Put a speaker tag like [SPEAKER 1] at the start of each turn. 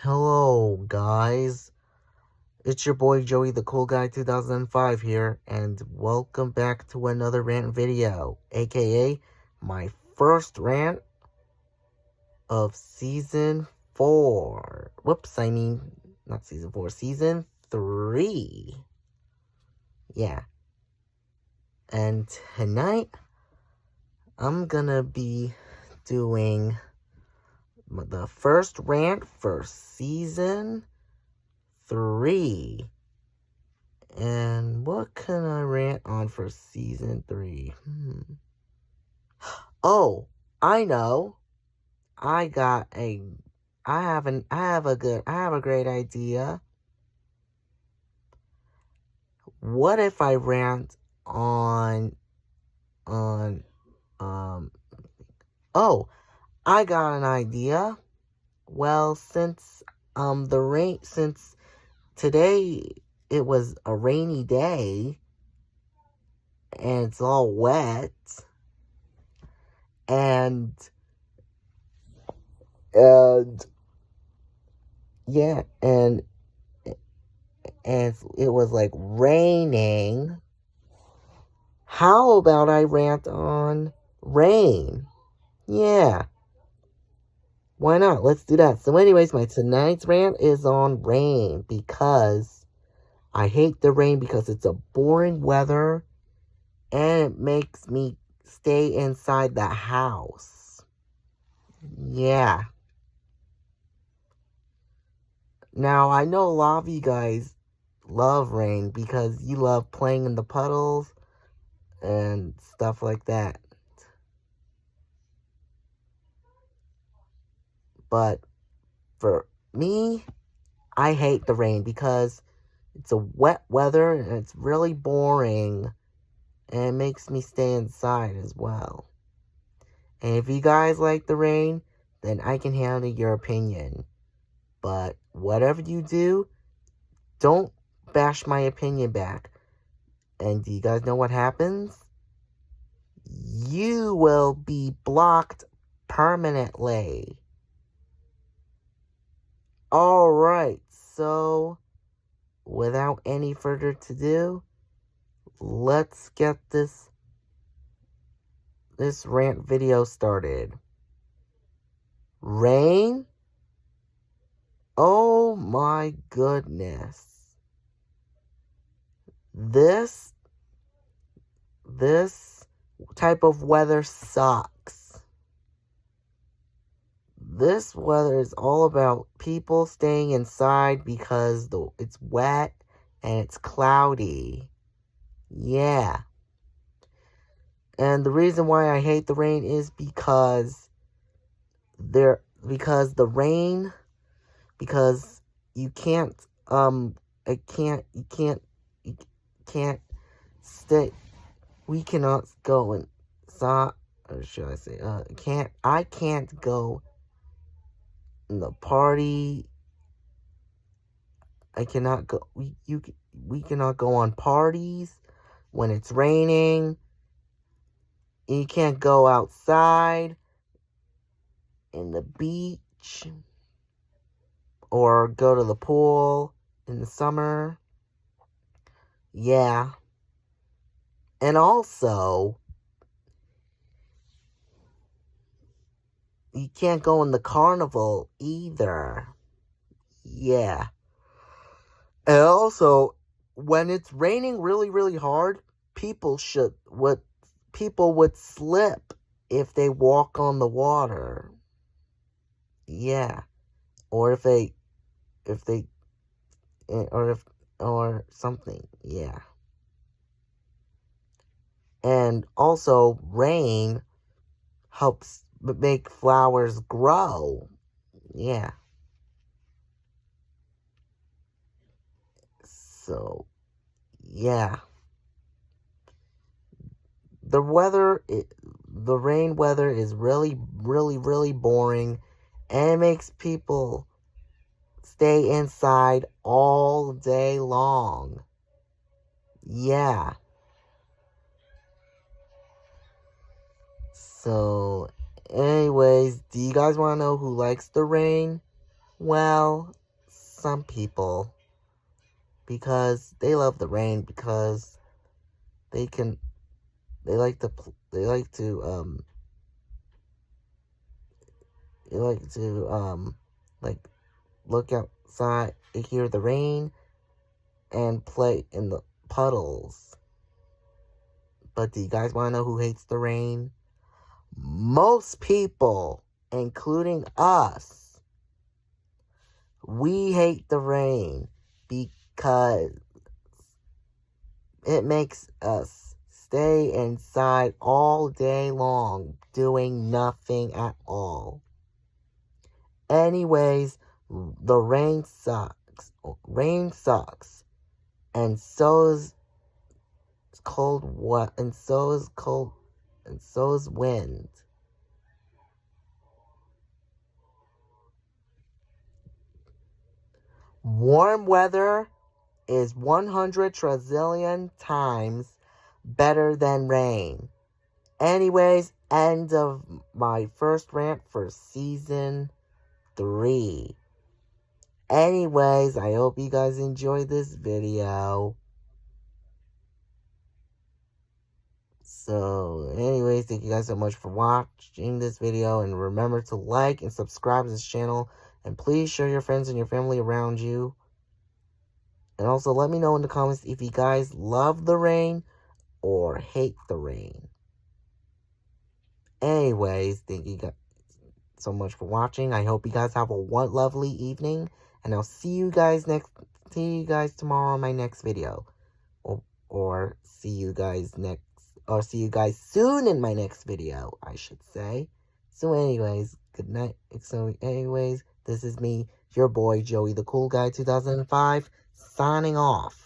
[SPEAKER 1] Hello, guys. It's your boy Joey the Cool Guy 2005 here, and welcome back to another rant video, aka my first rant of season 4. Whoops, I mean, not season 4, season 3. Yeah. And tonight, I'm gonna be doing the first rant for season 3. And what can I rant on for season 3? Oh, I know. I got a I have a great idea. What if I rant on um oh, I got an idea. Well, since today it was a rainy day and it's all wet and yeah, and it was like raining. How about I rant on rain? Yeah, why not? Let's do that. So anyways, my tonight's rant is on rain because I hate the rain because it's a boring weather and it makes me stay inside the house. Yeah. Now, I know a lot of you guys love rain because you love playing in the puddles and stuff like that. But for me, I hate the rain because it's a wet weather and it's really boring and it makes me stay inside as well. And if you guys like the rain, then I can handle your opinion. But whatever you do, don't bash my opinion back. And do you guys know what happens? You will be blocked permanently. Alright, so without any further ado, let's get this rant video started. Rain? Oh my goodness. This type of weather sucks. This weather is all about people staying inside because it's wet and it's cloudy. Yeah. And the reason why I hate the rain is because you can't you can't stay. We cannot go inside, or should I say, I can't go in the party. I cannot go, we cannot go on parties when it's raining. You can't go outside in the beach or go to the pool in the summer. Yeah. And also, you can't go in the carnival either. Yeah. And also, when it's raining really, really hard, people would slip if they walk on the water. Yeah. Or or something. Yeah. And also, rain helps make flowers grow. Yeah. So, yeah. The rain weather is really, really, really boring, and it makes people stay inside all day long. Yeah. So, anyways, do you guys want to know who likes the rain? Well, some people, because they love the rain, because they can, they like to, they like to, they like to, like, look outside and hear the rain and play in the puddles. But do you guys want to know who hates the rain? Most people, including us, we hate the rain because it makes us stay inside all day long doing nothing at all. Anyways, the rain sucks. Rain sucks. And so is cold what and so is cold and so is wind. Warm weather is 100 trillion times better than rain. Anyways, end of my first rant for season 3. Anyways, I hope you guys enjoyed this video. So, anyways, thank you guys so much for watching this video. And remember to like and subscribe to this channel. And please share your friends and your family around you. And also let me know in the comments if you guys love the rain or hate the rain. Anyways, thank you guys so much for watching. I hope you guys have a lovely evening. And I'll see you guys tomorrow on my next video. Or see you guys soon in my next video, I should say. So anyways, good night. So anyways, this is me, your boy, Joey the Cool Guy 2005, signing off.